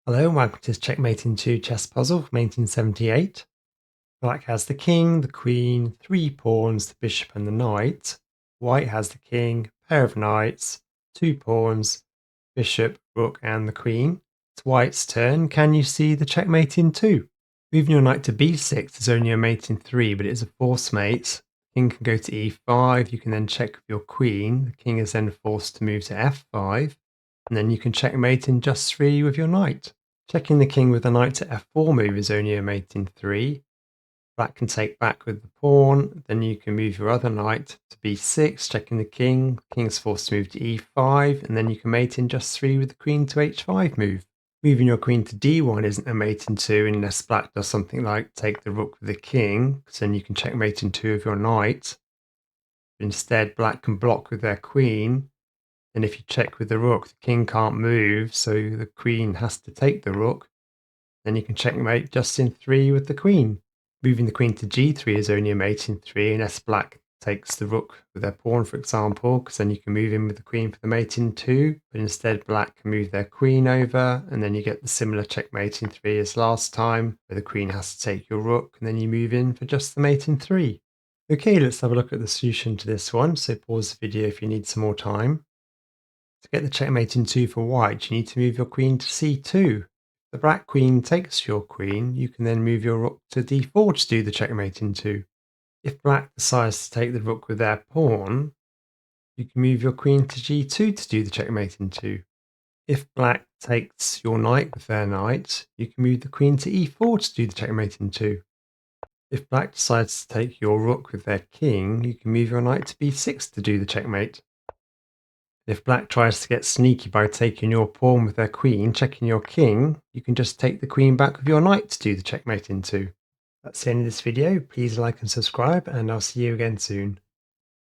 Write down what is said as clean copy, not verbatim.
Hello and welcome to this Checkmate in 2 chess puzzle from 1878. Black has the king, the queen, 3 pawns, the bishop and the knight. White has the king, pair of knights, 2 pawns, bishop, rook and the queen. It's white's turn. Can you see the checkmate in 2? Moving your knight to b6 is only a mate in 3, but it is a force mate. King can go to e5. You can then check with your queen. The king is then forced to move to f5. And then you can checkmate in just 3 with your knight. Checking the king with the knight to f4 move is only a mate in 3. Black can take back with the pawn, then you can move your other knight to b6, checking the king. King's forced to move to e5, and then you can mate in just 3 with the queen to h5 move. Moving your queen to d1 isn't a mate in 2 unless black does something like take the rook with the king, because then you can checkmate in 2 of your knight. Instead, black can block with their queen, and if you check with the rook, the king can't move, so the queen has to take the rook. Then you can checkmate just in 3 with the queen. Moving the queen to g3 is only a mate in 3 unless black takes the rook with their pawn, for example, because then you can move in with the queen for the mate in 2. But instead, black can move their queen over, and then you get the similar checkmate in 3 as last time, where the queen has to take your rook, and then you move in for just the mate in 3. Okay, let's have a look at the solution to this one. So pause the video if you need some more time. To get the checkmate in 2 for white, you need to move your queen to c2. The black queen takes your queen, you can then move your rook to d4 to do the checkmate in 2. If black decides to take the rook with their pawn, you can move your queen to g2 to do the checkmate in 2. If black takes your knight with their knight, you can move the queen to e4 to do the checkmate in 2. If black decides to take your rook with their king, you can move your knight to b6 to do the checkmate. If black tries to get sneaky by taking your pawn with their queen, checking your king, you can just take the queen back with your knight to do the checkmate in 2. That's the end of this video. Please like and subscribe, and I'll see you again soon.